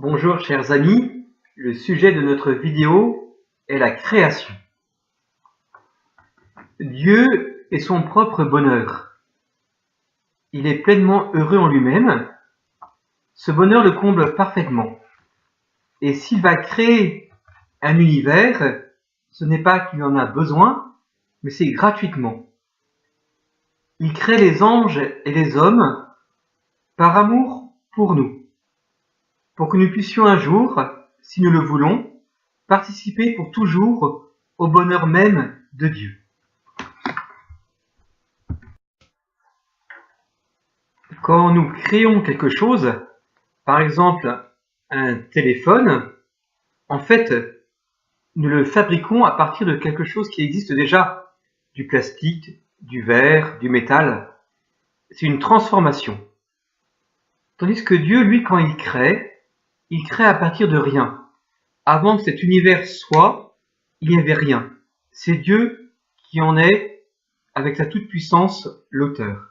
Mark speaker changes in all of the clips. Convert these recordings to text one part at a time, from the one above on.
Speaker 1: Bonjour chers amis, le sujet de notre vidéo est la création. Dieu est son propre bonheur. Il est pleinement heureux en lui-même. Ce bonheur le comble parfaitement. Et s'il va créer un univers, ce n'est pas qu'il en a besoin, mais c'est gratuitement. Il crée les anges et les hommes par amour pour nous, pour que nous puissions un jour, si nous le voulons, participer pour toujours au bonheur même de Dieu. Quand nous créons quelque chose, par exemple un téléphone, en fait, nous le fabriquons à partir de quelque chose qui existe déjà, du plastique, du verre, du métal. C'est une transformation. Tandis que Dieu, lui, quand il crée à partir de rien. Avant que cet univers soit, il n'y avait rien. C'est Dieu qui en est, avec sa toute-puissance, l'auteur.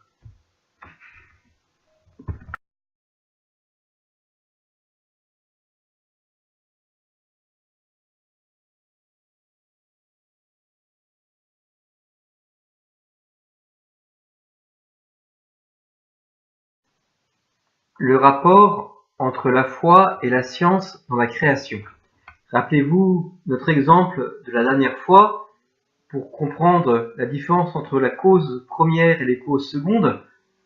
Speaker 1: Le rapport entre la foi et la science dans la création. Rappelez-vous notre exemple de la dernière fois, pour comprendre la différence entre la cause première et les causes secondes.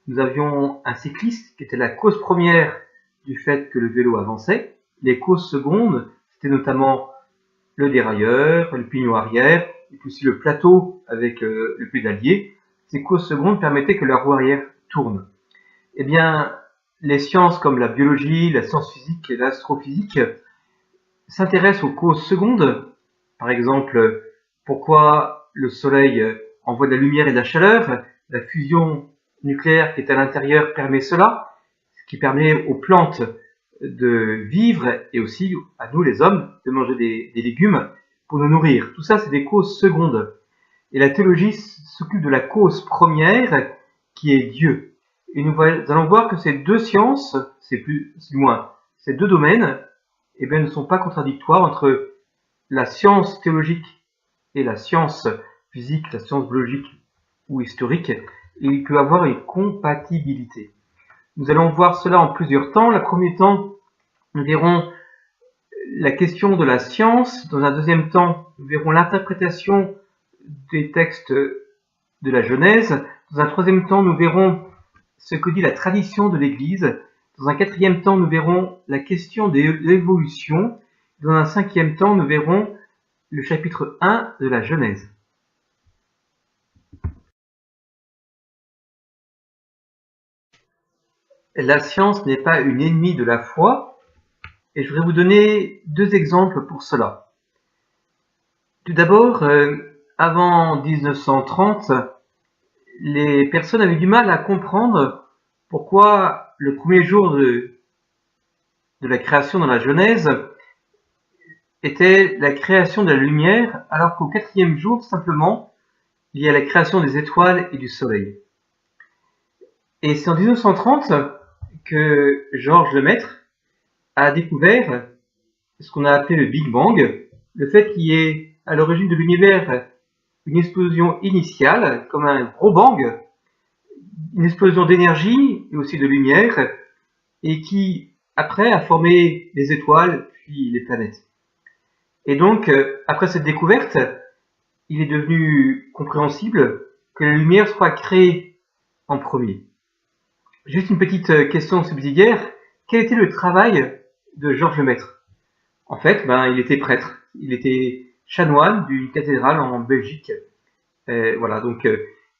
Speaker 1: Nous avions un cycliste qui était la cause première du fait que le vélo avançait. Les causes secondes, c'était notamment le dérailleur, le pignon arrière, et puis aussi le plateau avec le pédalier. Ces causes secondes permettaient que la roue arrière tourne. Eh bien, les sciences comme la biologie, la science physique et l'astrophysique s'intéressent aux causes secondes. Par exemple, pourquoi le Soleil envoie de la lumière et de la chaleur. La fusion nucléaire qui est à l'intérieur permet cela, ce qui permet aux plantes de vivre et aussi à nous les hommes de manger des légumes pour nous nourrir. Tout ça, c'est des causes secondes. Et la théologie s'occupe de la cause première qui est Dieu. Et nous allons voir que ces deux sciences, ces deux domaines, ne sont pas contradictoires entre la science théologique et la science physique, la science biologique ou historique, et il peut y avoir une compatibilité. Nous allons voir cela en plusieurs temps. Le premier temps, nous verrons la question de la science. Dans un deuxième temps, nous verrons l'interprétation des textes de la Genèse. Dans un troisième temps, nous verrons ce que dit la tradition de l'Église. Dans un quatrième temps, nous verrons la question de l'évolution. Dans un cinquième temps, nous verrons le chapitre 1 de la Genèse. La science n'est pas une ennemie de la foi, et je voudrais vous donner deux exemples pour cela. Tout d'abord, avant 1930, les personnes avaient du mal à comprendre pourquoi le premier jour de la création dans la Genèse était la création de la lumière, alors qu'au quatrième jour, simplement, il y a la création des étoiles et du soleil. Et c'est en 1930 que Georges Lemaître a découvert ce qu'on a appelé le Big Bang, le fait qu'il y ait à l'origine de l'univers une explosion initiale, comme un gros bang, une explosion d'énergie et aussi de lumière, et qui, après, a formé les étoiles puis les planètes. Et donc, après cette découverte, il est devenu compréhensible que la lumière soit créée en premier. Juste une petite question subsidiaire. Quel était le travail de Georges Lemaître? En fait, il était prêtre. Il était chanoine d'une cathédrale en Belgique. Voilà, donc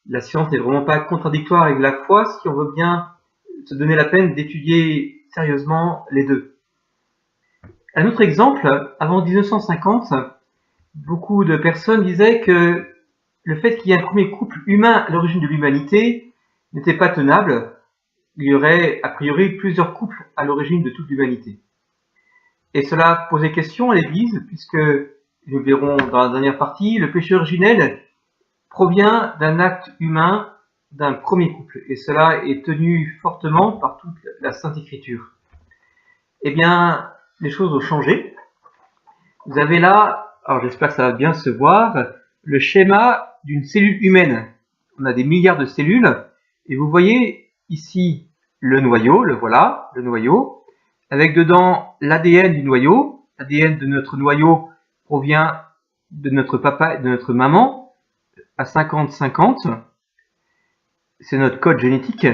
Speaker 1: la science n'est vraiment pas contradictoire avec la foi si on veut bien se donner la peine d'étudier sérieusement les deux. Un autre exemple, avant 1950, beaucoup de personnes disaient que le fait qu'il y ait un premier couple humain à l'origine de l'humanité n'était pas tenable. Il y aurait a priori plusieurs couples à l'origine de toute l'humanité. Et cela posait question à l'Église, puisque, nous verrons dans la dernière partie, le péché originel provient d'un acte humain d'un premier couple. Et cela est tenu fortement par toute la Sainte Écriture. Eh bien, les choses ont changé. Vous avez là, alors j'espère que ça va bien se voir, le schéma d'une cellule humaine. On a des milliards de cellules, et vous voyez ici le noyau, le voilà, le noyau, avec dedans l'ADN du noyau. L'ADN de notre noyau provient de notre papa et de notre maman, à 50-50. C'est notre code génétique.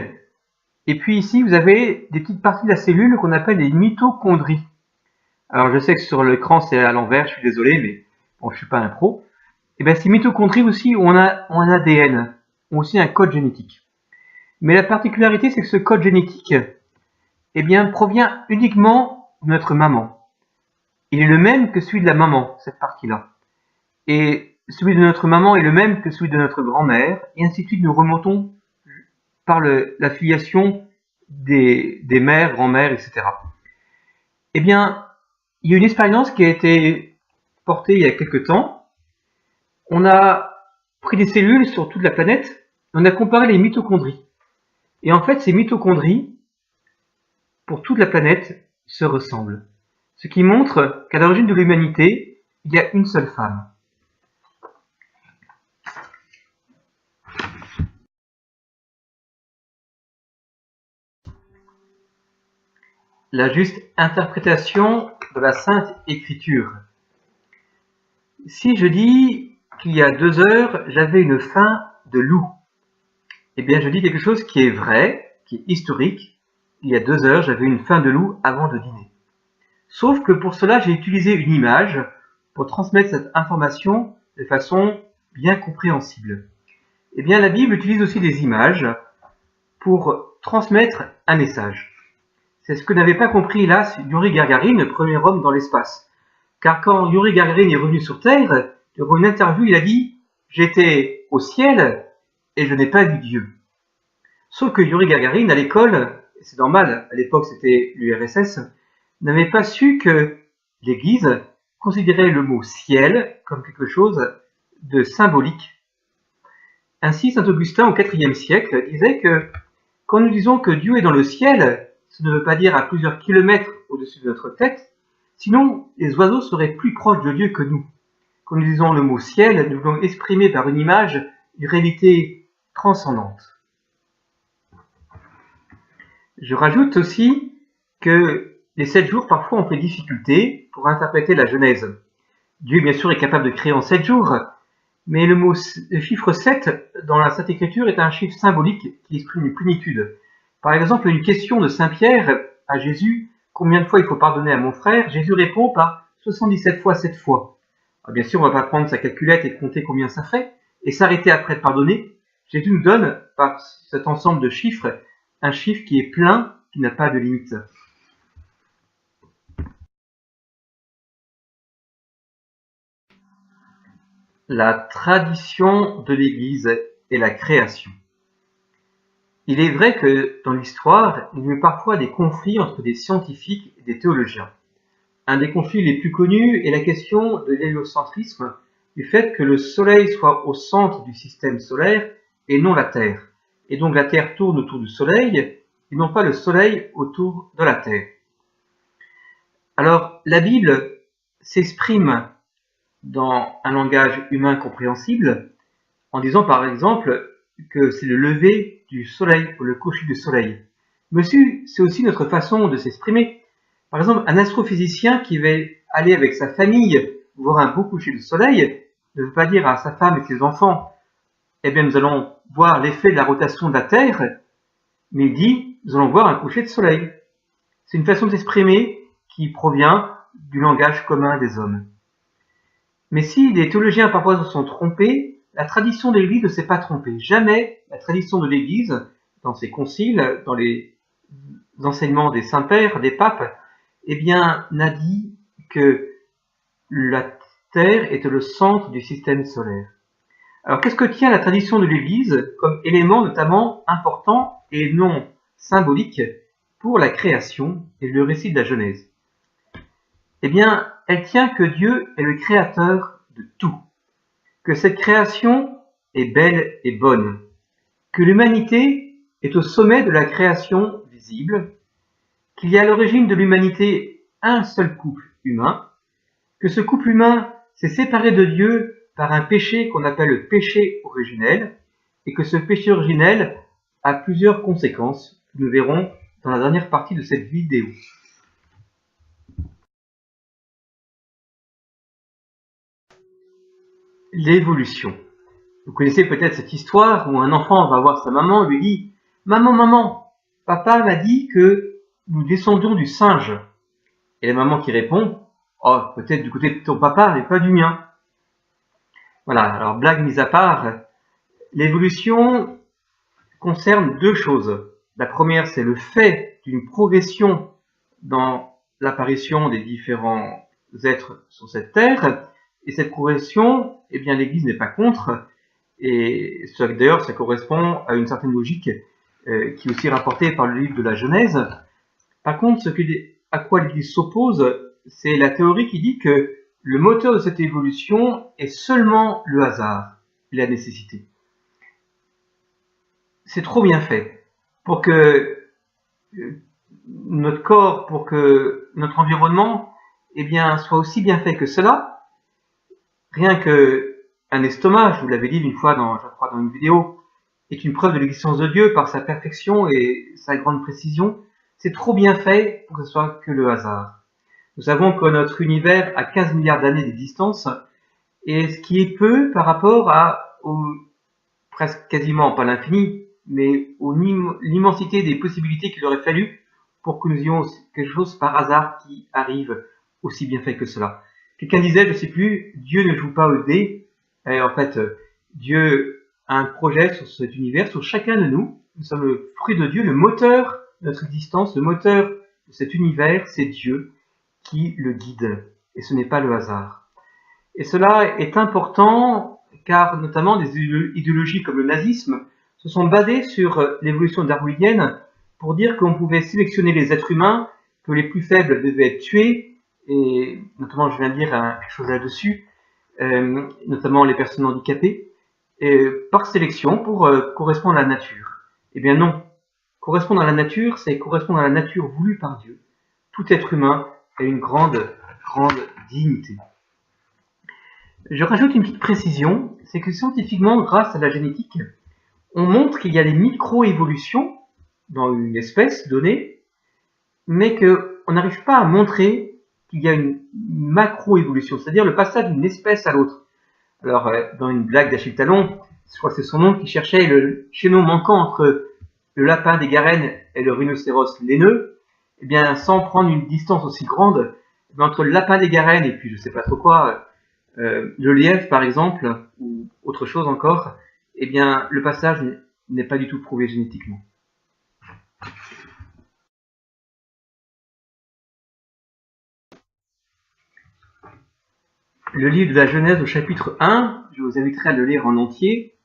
Speaker 1: Et puis ici, vous avez des petites parties de la cellule qu'on appelle les mitochondries. Alors je sais que sur l'écran c'est à l'envers, je suis désolé, mais bon, je suis pas un pro. Et bien ces mitochondries aussi ont un ADN, ont aussi un code génétique. Mais la particularité, c'est que ce code génétique, eh bien, provient uniquement de notre maman. Il est le même que celui de la maman, cette partie-là. Et celui de notre maman est le même que celui de notre grand-mère, et ainsi de suite, nous remontons par la filiation des mères, grand-mères, etc. Eh bien, il y a une expérience qui a été portée il y a quelque temps. On a pris des cellules sur toute la planète, on a comparé les mitochondries. Et en fait, ces mitochondries, pour toute la planète, se ressemblent. Ce qui montre qu'à l'origine de l'humanité, il y a une seule femme. La juste interprétation de la Sainte Écriture. Si je dis qu'il y a 2 heures, j'avais une faim de loup, eh bien je dis quelque chose qui est vrai, qui est historique. Il y a 2 heures, j'avais une faim de loup avant de dîner. Sauf que pour cela, j'ai utilisé une image pour transmettre cette information de façon bien compréhensible. Eh bien, la Bible utilise aussi des images pour transmettre un message. C'est ce que n'avait pas compris, hélas, Yuri Gagarin, le premier homme dans l'espace. Car quand Yuri Gagarin est revenu sur Terre, durant une interview, il a dit « J'étais au ciel et je n'ai pas vu Dieu ». Sauf que Yuri Gagarin, à l'école, c'est normal, à l'époque c'était l'URSS, n'avait pas su que l'Église considérait le mot « ciel » comme quelque chose de symbolique. Ainsi, saint Augustin, au IVe siècle, disait que quand nous disons que Dieu est dans le ciel, ça ne veut pas dire à plusieurs kilomètres au-dessus de notre tête, sinon les oiseaux seraient plus proches de Dieu que nous. Quand nous disons le mot ciel, nous voulons exprimer par une image une réalité transcendante. Je rajoute aussi que les 7 jours, parfois, ont fait difficulté pour interpréter la Genèse. Dieu, bien sûr, est capable de créer en 7 jours, mais le chiffre 7 dans la Sainte Écriture est un chiffre symbolique qui exprime une plénitude. Par exemple, une question de Saint Pierre à Jésus, « Combien de fois il faut pardonner à mon frère ?» Jésus répond par 77 fois 7 fois. Alors bien sûr, on ne va pas prendre sa calculette et compter combien ça fait, et s'arrêter après de pardonner. Jésus nous donne, par cet ensemble de chiffres, un chiffre qui est plein, qui n'a pas de limite. La tradition de l'Église et la création. Il est vrai que dans l'histoire, il y a eu parfois des conflits entre des scientifiques et des théologiens. Un des conflits les plus connus est la question de l'héliocentrisme, du fait que le Soleil soit au centre du système solaire et non la Terre. Et donc la Terre tourne autour du Soleil et non pas le Soleil autour de la Terre. Alors la Bible s'exprime dans un langage humain compréhensible en disant par exemple que c'est le lever du soleil ou le coucher du soleil. Mais c'est aussi notre façon de s'exprimer. Par exemple, un astrophysicien qui va aller avec sa famille voir un beau coucher de soleil ne veut pas dire à sa femme et ses enfants « Eh bien, nous allons voir l'effet de la rotation de la Terre », mais il dit « Nous allons voir un coucher de soleil ». C'est une façon de s'exprimer qui provient du langage commun des hommes. Mais si les théologiens parfois se sont trompés, la tradition de l'Église ne s'est pas trompée. Jamais la tradition de l'Église, dans ses conciles, dans les enseignements des saints-pères, des papes, eh bien, n'a dit que la Terre était le centre du système solaire. Alors, qu'est-ce que tient la tradition de l'Église comme élément notamment important et non symbolique pour la création et le récit de la Genèse? Eh bien, elle tient que Dieu est le créateur de tout, que cette création est belle et bonne, que l'humanité est au sommet de la création visible, qu'il y a à l'origine de l'humanité un seul couple humain, que ce couple humain s'est séparé de Dieu par un péché qu'on appelle le péché originel, et que ce péché originel a plusieurs conséquences que nous verrons dans la dernière partie de cette vidéo. L'évolution. Vous connaissez peut-être cette histoire où un enfant va voir sa maman et lui dit « Maman, maman, papa m'a dit que nous descendions du singe. » Et la maman qui répond « Oh, peut-être du côté de ton papa, mais pas du mien. » Voilà, alors blague mise à part, l'évolution concerne deux choses. La première, c'est le fait d'une progression dans l'apparition des différents êtres sur cette terre. Et cette progression, eh bien, l'Église n'est pas contre. Et d'ailleurs, ça correspond à une certaine logique qui est aussi rapportée par le livre de la Genèse. Par contre, à quoi l'Église s'oppose, c'est la théorie qui dit que le moteur de cette évolution est seulement le hasard et la nécessité. C'est trop bien fait pour que notre corps, pour que notre environnement, eh bien, soit aussi bien fait que cela. Rien qu'un estomac, je vous l'avais dit une fois, je crois, dans une vidéo, est une preuve de l'existence de Dieu par sa perfection et sa grande précision. C'est trop bien fait pour que ce soit que le hasard. Nous savons que notre univers a 15 milliards d'années d'existence, et ce qui est peu par rapport presque quasiment, pas l'infini, mais l'immensité des possibilités qu'il aurait fallu pour que nous ayons quelque chose par hasard qui arrive aussi bien fait que cela. Quelqu'un disait, je ne sais plus, Dieu ne joue pas au dé. Et en fait, Dieu a un projet sur cet univers, sur chacun de nous. Nous sommes le fruit de Dieu, le moteur de notre existence, le moteur de cet univers, c'est Dieu qui le guide. Et ce n'est pas le hasard. Et cela est important car notamment des idéologies comme le nazisme se sont basées sur l'évolution darwinienne pour dire qu'on pouvait sélectionner les êtres humains, que les plus faibles devaient être tués, et notamment je viens de dire quelque chose là-dessus, notamment les personnes handicapées, par sélection pour correspondre à la nature. Eh bien non, correspondre à la nature, c'est correspondre à la nature voulue par Dieu. Tout être humain a une grande dignité. Je rajoute une petite précision, c'est que scientifiquement, grâce à la génétique, on montre qu'il y a des micro-évolutions dans une espèce donnée, mais qu'on n'arrive pas à montrer qu'il y a une macro-évolution, c'est-à-dire le passage d'une espèce à l'autre. Alors, dans une blague d'Achille Talon, je crois que c'est son nom, qui cherchait le chaînon manquant entre le lapin des Garennes et le rhinocéros laineux, eh bien, sans prendre une distance aussi grande, entre le lapin des Garennes et puis je sais pas trop quoi, le lièvre par exemple, ou autre chose encore, eh bien, le passage n'est pas du tout prouvé génétiquement. Le livre de la Genèse au chapitre 1, je vous inviterai à le lire en entier.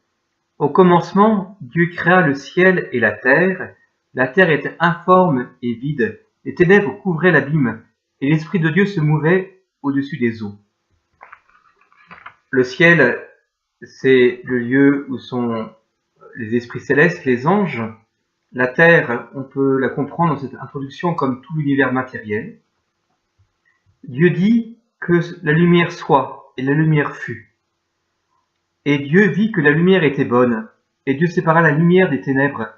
Speaker 1: Au commencement, Dieu créa le ciel et la terre. La terre était informe et vide. Les ténèbres couvraient l'abîme, et l'Esprit de Dieu se mouvait au-dessus des eaux. Le ciel, c'est le lieu où sont les esprits célestes, les anges. La terre, on peut la comprendre dans cette introduction comme tout l'univers matériel. Dieu dit que la lumière soit, et la lumière fut. Et Dieu vit que la lumière était bonne, et Dieu sépara la lumière des ténèbres.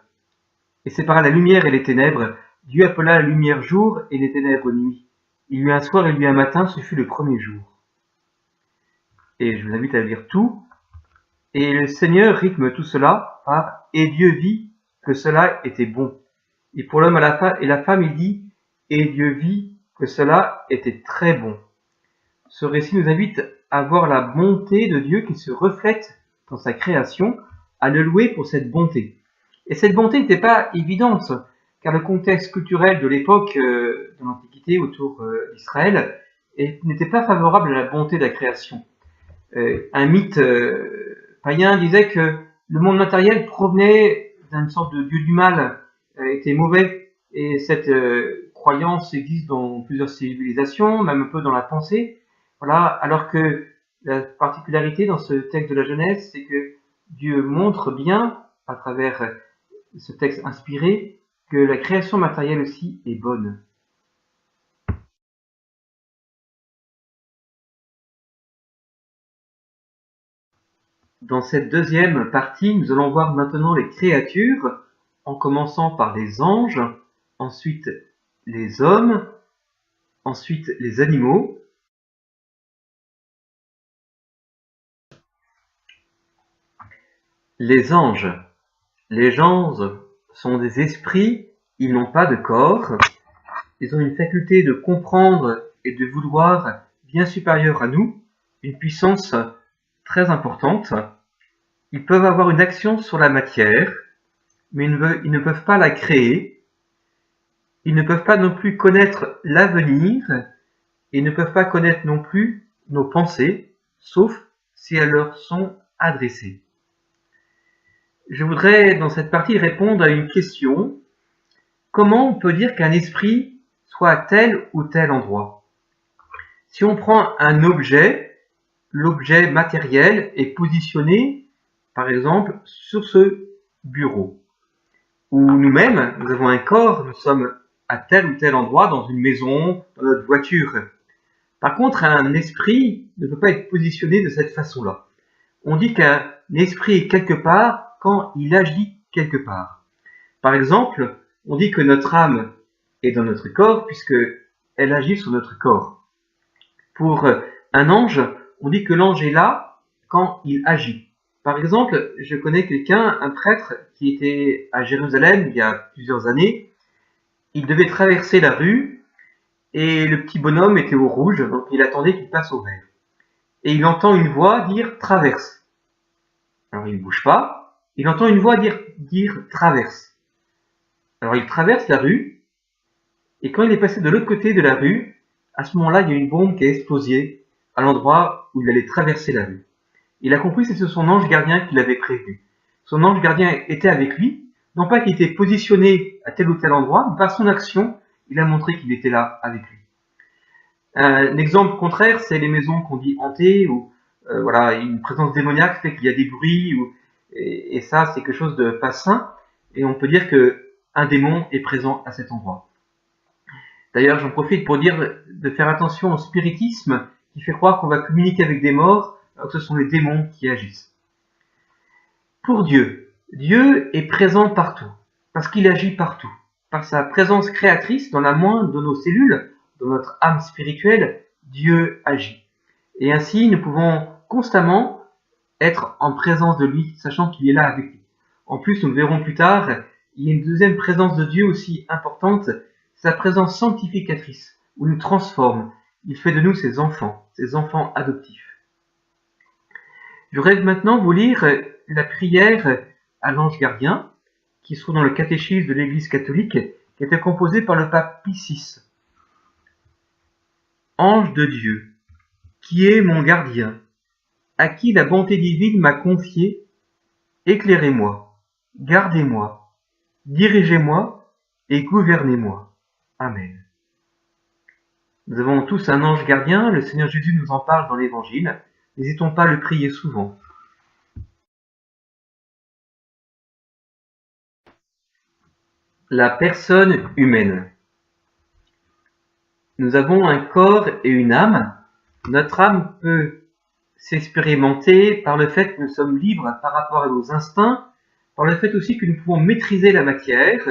Speaker 1: Et sépara la lumière et les ténèbres. Dieu appela la lumière jour et les ténèbres nuit. Il y eut un soir et il y eut un matin, ce fut le premier jour. Et je vous invite à lire tout. Et le Seigneur rythme tout cela par « Et Dieu vit que cela était bon ». Et pour l'homme et la femme, il dit « Et Dieu vit que cela était très bon ». Ce récit nous invite à voir la bonté de Dieu qui se reflète dans sa création, à le louer pour cette bonté. Et cette bonté n'était pas évidente, car le contexte culturel de l'époque de l'Antiquité autour d'Israël n'était pas favorable à la bonté de la création. Un mythe païen disait que le monde matériel provenait d'une sorte de dieu du mal, était mauvais, et cette croyance existe dans plusieurs civilisations, même un peu dans la pensée. Voilà, alors que la particularité dans ce texte de la Genèse, c'est que Dieu montre bien, à travers ce texte inspiré, que la création matérielle aussi est bonne. Dans cette deuxième partie, nous allons voir maintenant les créatures, en commençant par les anges, ensuite les hommes, ensuite les animaux. Les anges. Les anges sont des esprits, ils n'ont pas de corps, ils ont une faculté de comprendre et de vouloir bien supérieure à nous, une puissance très importante. Ils peuvent avoir une action sur la matière, mais ils ne peuvent pas la créer. Ils ne peuvent pas non plus connaître l'avenir et ne peuvent pas connaître non plus nos pensées, sauf si elles leur sont adressées. Je voudrais dans cette partie répondre à une question. Comment on peut dire qu'un esprit soit à tel ou tel endroit? Si on prend un objet, l'objet matériel est positionné, par exemple, sur ce bureau. Ou nous-mêmes, nous avons un corps, nous sommes à tel ou tel endroit, dans une maison, dans notre voiture. Par contre, un esprit ne peut pas être positionné de cette façon-là. On dit qu'un esprit est quelque part quand il agit quelque part. Par exemple, on dit que notre âme est dans notre corps puisqu'elle agit sur notre corps. Pour un ange, on dit que l'ange est là quand il agit. Par exemple, je connais quelqu'un, un prêtre qui était à Jérusalem il y a plusieurs années. Il devait traverser la rue et le petit bonhomme était au rouge, donc il attendait qu'il passe au vert. Et il entend une voix dire « traverse ». Alors il ne bouge pas. Il entend une voix dire « traverse ». Alors il traverse la rue, et quand il est passé de l'autre côté de la rue, à ce moment-là, il y a une bombe qui a explosé à l'endroit où il allait traverser la rue. Il a compris que c'est son ange gardien qui l'avait prévenu. Son ange gardien était avec lui, non pas qu'il était positionné à tel ou tel endroit, mais par son action, il a montré qu'il était là avec lui. Un exemple contraire, c'est les maisons qu'on dit hantées, où voilà, une présence démoniaque fait qu'il y a des bruits, et ça, c'est quelque chose de pas sain, et on peut dire qu'un démon est présent à cet endroit. D'ailleurs, j'en profite pour dire de faire attention au spiritisme qui fait croire qu'on va communiquer avec des morts, alors que ce sont les démons qui agissent. Pour Dieu, Dieu est présent partout, parce qu'il agit partout. Par sa présence créatrice, dans la moindre de nos cellules, dans notre âme spirituelle, Dieu agit. Et ainsi, nous pouvons constamment être en présence de lui, sachant qu'il est là avec nous. En plus, nous le verrons plus tard, il y a une deuxième présence de Dieu aussi importante, sa présence sanctificatrice, où il nous transforme. Il fait de nous ses enfants adoptifs. Je voudrais maintenant vous lire la prière à l'ange gardien, qui se trouve dans le catéchisme de l'Église catholique, qui était composée par le pape Pie VI. Ange de Dieu, qui est mon gardien, à qui la bonté divine m'a confié, éclairez-moi, gardez-moi, dirigez-moi et gouvernez-moi. Amen. Nous avons tous un ange gardien, le Seigneur Jésus nous en parle dans l'Évangile. N'hésitons pas à le prier souvent. La personne humaine. Nous avons un corps et une âme. Notre âme peut s'expérimenter par le fait que nous sommes libres par rapport à nos instincts, par le fait aussi que nous pouvons maîtriser la matière.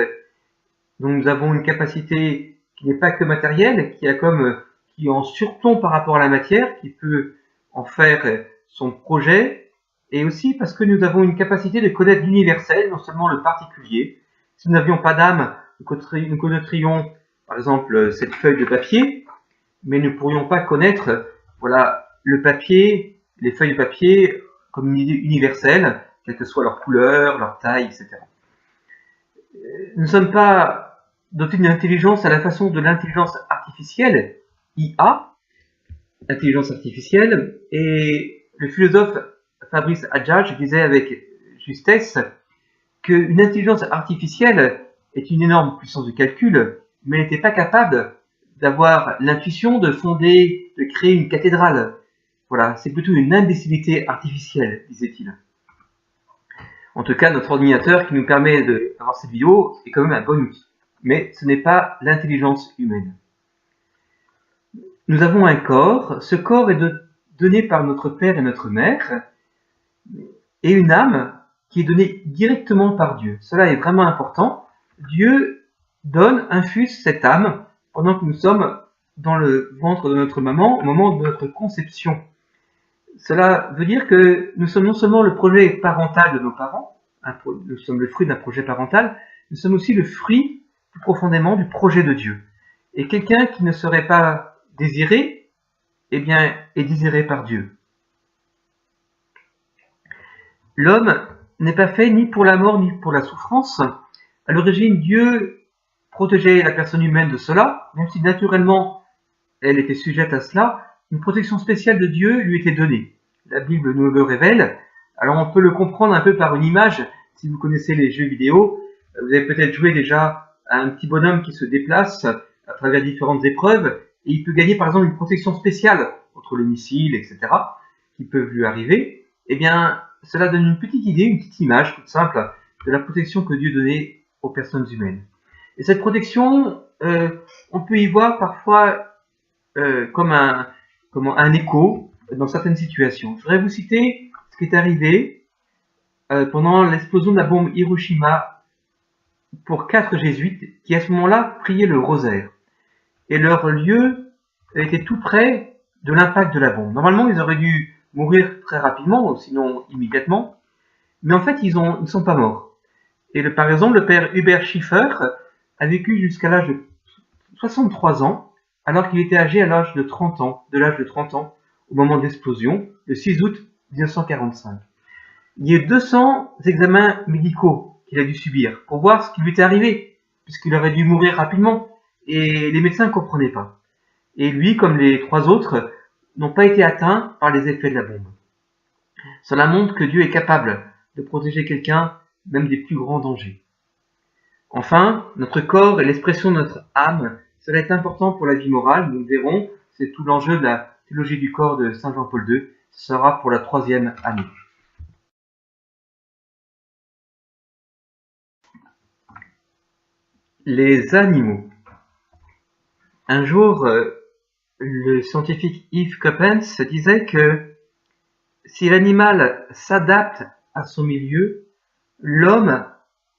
Speaker 1: Donc nous avons une capacité qui n'est pas que matérielle, qui est en surplomb par rapport à la matière, qui peut en faire son projet, et aussi parce que nous avons une capacité de connaître l'universel, non seulement le particulier. Si nous n'avions pas d'âme, nous connaîtrions par exemple cette feuille de papier, mais nous ne pourrions pas connaître voilà, le papier, les feuilles de papier comme une idée universelle, quelle que soit leur couleur, leur taille, etc. Nous ne sommes pas dotés d'une intelligence à la façon de l'intelligence artificielle, IA, intelligence artificielle, et le philosophe Fabrice Adjadj disait avec justesse qu'une intelligence artificielle est une énorme puissance de calcul, mais elle n'était pas capable d'avoir l'intuition de créer une cathédrale. Voilà, c'est plutôt une imbécilité artificielle, disait-il. En tout cas, notre ordinateur qui nous permet d'avoir cette vidéo est quand même un bon outil. Mais ce n'est pas l'intelligence humaine. Nous avons un corps. Ce corps est donné par notre père et notre mère. et une âme qui est donnée directement par Dieu. Cela est vraiment important. Dieu donne, infuse cette âme pendant que nous sommes dans le ventre de notre maman au moment de notre conception. Cela veut dire que nous sommes non seulement le projet parental de nos parents, nous sommes le fruit d'un projet parental, nous sommes aussi le fruit plus profondément du projet de Dieu. Et quelqu'un qui ne serait pas désiré, eh bien, est désiré par Dieu. L'homme n'est pas fait ni pour la mort ni pour la souffrance. À l'origine, Dieu protégeait la personne humaine de cela, même si naturellement elle était sujette à cela. Une protection spéciale de Dieu lui était donnée. La Bible nous le révèle. Alors on peut le comprendre un peu par une image. Si vous connaissez les jeux vidéo, vous avez peut-être joué déjà à un petit bonhomme qui se déplace à travers différentes épreuves et il peut gagner par exemple une protection spéciale contre les missiles, etc., qui peuvent lui arriver. Eh bien, cela donne une petite idée, une petite image toute simple de la protection que Dieu donnait aux personnes humaines. Et cette protection, on peut y voir parfois comme un écho dans certaines situations. Je voudrais vous citer ce qui est arrivé pendant l'explosion de la bombe Hiroshima pour 4 jésuites qui à ce moment-là priaient le rosaire. Et leur lieu était tout près de l'impact de la bombe. Normalement, ils auraient dû mourir très rapidement, ou sinon immédiatement, mais en fait, ils ne sont pas morts. Et par exemple, le père Hubert Schiffer a vécu jusqu'à l'âge de 63 ans, alors qu'il était âgé à l'âge de 30 ans, au moment de l'explosion, le 6 août 1945. Il y a eu 200 examens médicaux qu'il a dû subir pour voir ce qui lui était arrivé, puisqu'il aurait dû mourir rapidement, et les médecins ne comprenaient pas. Et lui, comme les 3 autres, n'ont pas été atteints par les effets de la bombe. Cela montre que Dieu est capable de protéger quelqu'un, même des plus grands dangers. Enfin, notre corps est l'expression de notre âme. Cela est important pour la vie morale, nous le verrons, c'est tout l'enjeu de la théologie du corps de Saint Jean-Paul II. Ce sera pour la 3e année. Les animaux. Un jour, le scientifique Yves Coppens disait que si l'animal s'adapte à son milieu, l'homme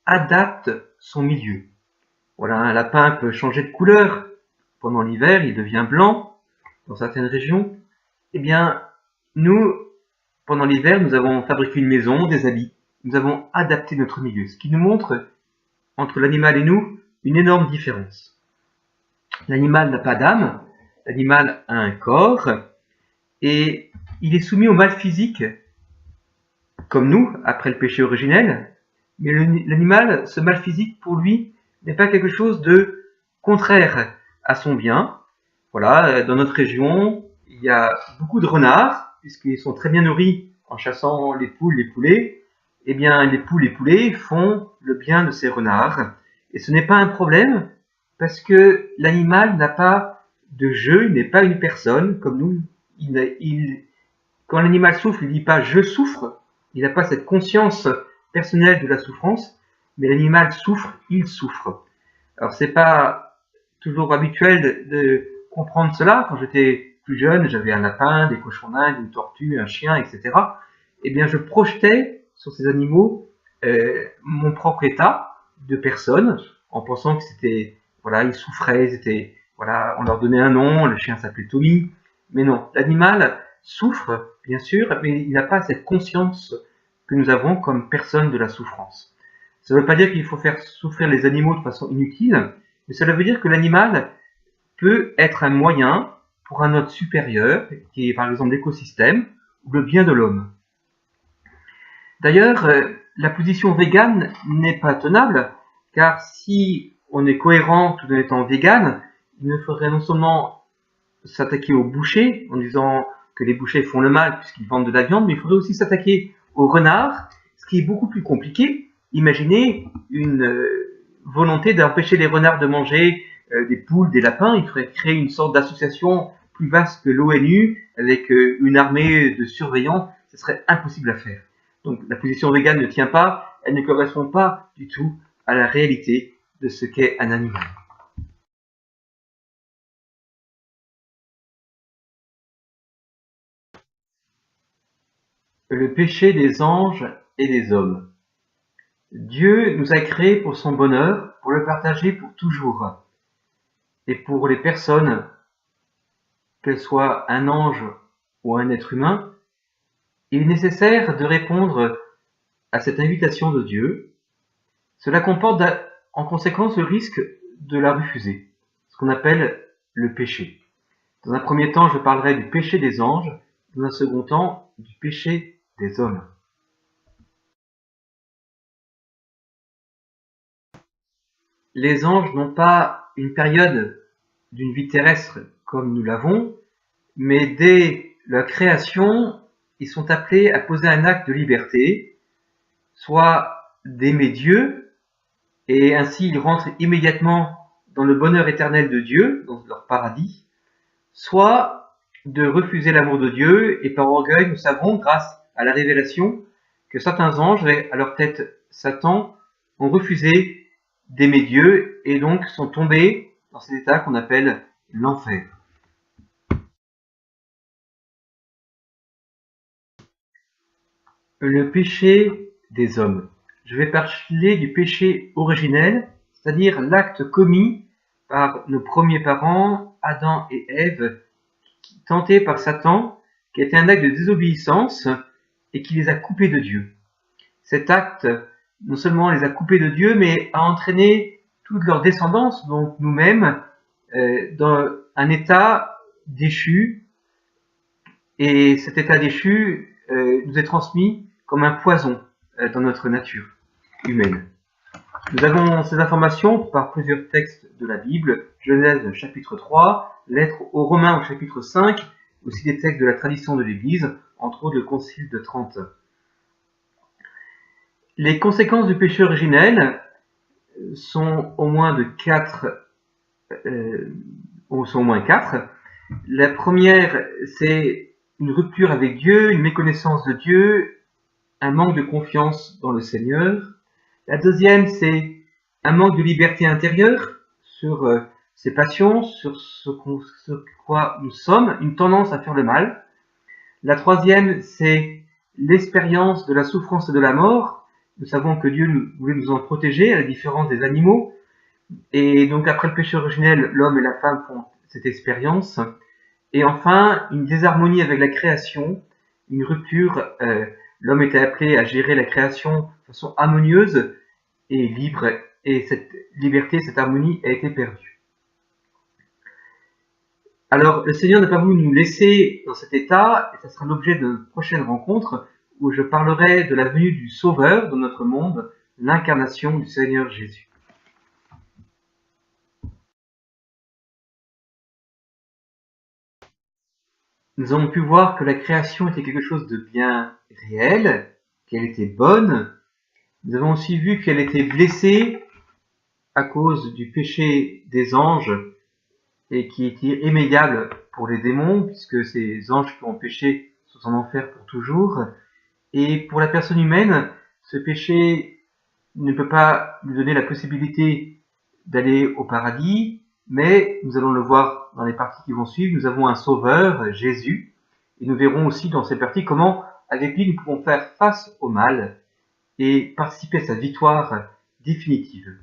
Speaker 1: adapte son milieu. Voilà, un lapin peut changer de couleur. Pendant l'hiver, il devient blanc dans certaines régions. Eh bien, nous, pendant l'hiver, nous avons fabriqué une maison, des habits. Nous avons adapté notre milieu, ce qui nous montre, entre l'animal et nous, une énorme différence. L'animal n'a pas d'âme, l'animal a un corps, et il est soumis au mal physique, comme nous, après le péché originel. Mais l'animal, ce mal physique, pour lui, n'est pas quelque chose de contraire à son bien. Voilà, dans notre région, il y a beaucoup de renards, puisqu'ils sont très bien nourris en chassant les poules, les poulets. Eh bien, les poules et les poulets font le bien de ces renards. Et ce n'est pas un problème, parce que l'animal n'a pas de jeu, il n'est pas une personne, comme nous. Quand l'animal souffre, il ne dit pas « je souffre », il n'a pas cette conscience personnelle de la souffrance, mais l'animal souffre, il souffre. Alors c'est pas toujours habituel de comprendre cela. Quand j'étais plus jeune, j'avais un lapin, des cochons d'Inde, une tortue, un chien, etc. Eh bien, je projetais sur ces animaux mon propre état de personne, en pensant que c'était, voilà, ils souffraient, voilà, on leur donnait un nom, le chien s'appelait Tommy. Mais non, l'animal souffre, bien sûr, mais il n'a pas cette conscience que nous avons comme personne de la souffrance. Ça ne veut pas dire qu'il faut faire souffrir les animaux de façon inutile, mais cela veut dire que l'animal peut être un moyen pour un autre supérieur, qui est par exemple l'écosystème, ou le bien de l'homme. D'ailleurs, la position végane n'est pas tenable, car si on est cohérent tout en étant végane, il ne faudrait non seulement s'attaquer aux bouchers, en disant que les bouchers font le mal puisqu'ils vendent de la viande, mais il faudrait aussi s'attaquer aux renards, ce qui est beaucoup plus compliqué. Imaginez une volonté d'empêcher les renards de manger des poules, des lapins. Il faudrait créer une sorte d'association plus vaste que l'ONU, avec une armée de surveillants. Ce serait impossible à faire. Donc la position végane ne tient pas, elle ne correspond pas du tout à la réalité de ce qu'est un animal. Le péché des anges et des hommes. Dieu nous a créés pour son bonheur, pour le partager pour toujours. Et pour les personnes, qu'elles soient un ange ou un être humain, il est nécessaire de répondre à cette invitation de Dieu. Cela comporte en conséquence le risque de la refuser, ce qu'on appelle le péché. Dans un premier temps, je parlerai du péché des anges, dans un second temps, du péché des hommes. Les anges n'ont pas une période d'une vie terrestre comme nous l'avons, mais dès leur création, ils sont appelés à poser un acte de liberté, soit d'aimer Dieu, et ainsi ils rentrent immédiatement dans le bonheur éternel de Dieu, dans leur paradis, soit de refuser l'amour de Dieu, et par orgueil, nous savons, grâce à la révélation, que certains anges, à leur tête Satan, ont refusé d'aimer Dieu, et donc sont tombés dans cet état qu'on appelle l'enfer. Le péché des hommes. Je vais parler du péché originel, c'est-à-dire l'acte commis par nos premiers parents, Adam et Ève, tentés par Satan, qui était un acte de désobéissance et qui les a coupés de Dieu. Cet acte, non seulement les a coupés de Dieu, mais a entraîné toute leur descendance, donc nous-mêmes, dans un état déchu. Et cet état déchu nous est transmis comme un poison dans notre nature humaine. Nous avons ces informations par plusieurs textes de la Bible, Genèse chapitre 3, Lettres aux Romains au chapitre 5, aussi des textes de la tradition de l'Église, entre autres le Concile de Trente. Les conséquences du péché originel sont au moins quatre. La première, c'est une rupture avec Dieu, une méconnaissance de Dieu, un manque de confiance dans le Seigneur. La deuxième, c'est un manque de liberté intérieure sur ses passions, sur ce quoi nous sommes, une tendance à faire le mal. La troisième, c'est l'expérience de la souffrance et de la mort. Nous savons que Dieu voulait nous en protéger, à la différence des animaux. Et donc après le péché originel, l'homme et la femme font cette expérience. Et enfin, une désharmonie avec la création, une rupture. L'homme était appelé à gérer la création de façon harmonieuse et libre, et cette liberté, cette harmonie a été perdue. Alors, le Seigneur n'a pas voulu nous laisser dans cet état, et ce sera l'objet de notre prochaine rencontre, où je parlerai de la venue du Sauveur dans notre monde, l'incarnation du Seigneur Jésus. Nous avons pu voir que la création était quelque chose de bien réel, qu'elle était bonne. Nous avons aussi vu qu'elle était blessée à cause du péché des anges et qui est irrémédiable pour les démons, puisque ces anges qui ont péché sont en enfer pour toujours. Et pour la personne humaine, ce péché ne peut pas lui donner la possibilité d'aller au paradis, mais nous allons le voir dans les parties qui vont suivre, nous avons un sauveur, Jésus, et nous verrons aussi dans ces parties comment, avec lui, nous pouvons faire face au mal et participer à sa victoire définitive.